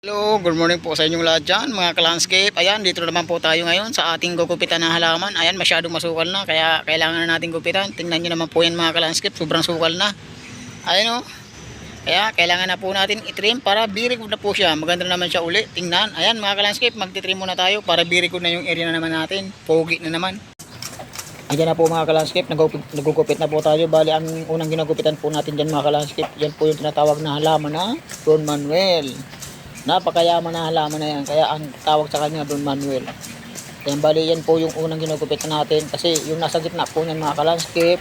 Hello, good morning po sa inyong lahat dyan mga ka-landscape. Ayan, dito naman po tayo ngayon sa ating gugupitan na halaman. Ayan, masyadong masukal na kaya kailangan na natin gupitan. Tingnan nyo naman po yan mga ka-landscape, sobrang sukal na. Ayan o, kaya kailangan na po natin itrim para birig na po siya. Maganda naman siya uli, tingnan. Ayan mga ka-landscape, magtitrim muna tayo para birig na yung area na naman natin. Pogi na naman. Ayan na po mga ka-landscape, nagugupit na po tayo. Bali, ang unang ginagupitan po natin dyan mga ka-landscape, yan po yung tinatawag na halaman na Don Manuel. Napakayaman na halaman na yan, kaya ang tawag sa kanya Don Manuel. Kaya bali yan po yung unang ginugupitan natin, kasi yung nasa gitna po niyan mga ka-landscape,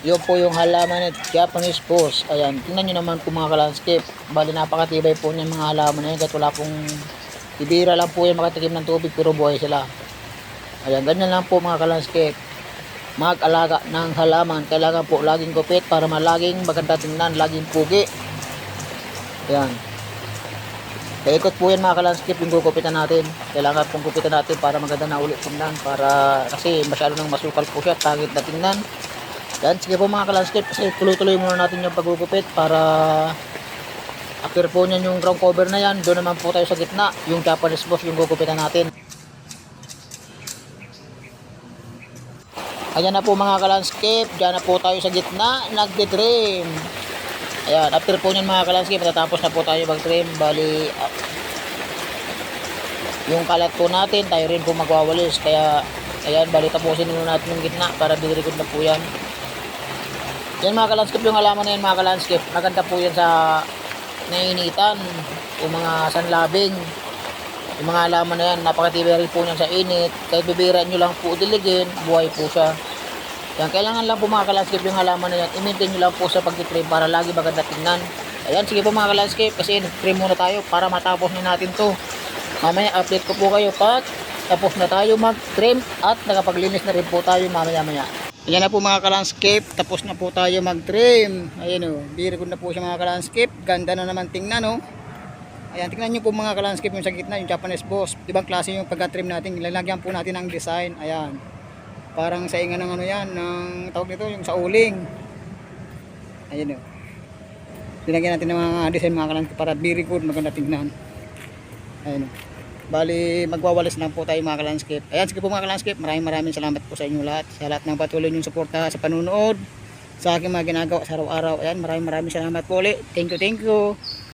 yun po yung halaman ng Japanese Spruce. Ayan, tingnan nyo naman po mga ka-landscape, bali napakatibay po niyan mga halaman na yan, kahit wala pong ibira lang po yan makatikim ng tubig, pero buhay sila. Ayan, ganyan lang po mga ka-landscape, mag-alaga ng halaman. Kailangan po laging gupit para malaging maganda tingnan, laging pugi. Ayan. Ikot po yan mga ka-landscape yung gugupitan natin. Kailangan pong gupitan natin para maganda na ulit tingnan. Kasi masyado nang masukal po siya, tangit na tingnan. Yan, sige po mga ka-landscape, kasi tuloy-tuloy muna natin yung paggugupit para after po niyan yung ground cover na yan, doon naman po tayo sa gitna, yung Japanese Spruce yung gugupitan natin. Ayan na po mga ka-landscape, dyan na po tayo sa gitna, nagtitrim. Ayan, after po nyan mga ka-landscape, matatapos na po tayo mag-trim. Bali, yung kalat po natin, tayo rin po magwawalis. Kaya, ayan, bali tapusin muna natin yung gitna para dirikod na po yan. Yan mga ka-landscape, yung halaman na yan mga ka-landscape, maganda po yan sa nainitan, o mga sanlabing. Yung mga halaman na yan, napakatibay rin po yan sa init. Kahit bibira nyo lang po diligin, buhay po siya. Yan, kailangan lang po mga ka-landscape yung halaman na yan, i-maintain nyo lang po sa pag-trim para lagi maganda tingnan. Ayan, sige po mga ka-landscape, kasi trim muna tayo para matapos na natin to. Mamaya update ko po kayo pag tapos na tayo mag-trim at nakapaglinis na rin po tayo mamaya. Ayan na po mga ka-landscape, tapos na po tayo mag-trim. Ayan o, birikod na po siya mga ka-landscape, ganda na naman tingnan o. Ayan, tingnan nyo po mga ka-landscape yung sa gitna, yung Japanese Spruce. Ibang klase yung pagka-trim natin, ilalagyan po natin ang design. Ayan. Parang sa inga ng ano yan, ng tawag nito, yung sa uling. Ayun o. Dinagyan natin ng mga design mga ka-landscape para very good, maganda tingnan. Ayun o. Bali, magwawalis lang po tayo mga ka-landscape. Ayan, sige po mga ka-landscape, maraming salamat po sa inyo lahat. Sa lahat ng patuloy yung suporta sa panunood, sa aking mga ginagawa sa araw-araw. Ayan, maraming salamat po ulit. Thank you.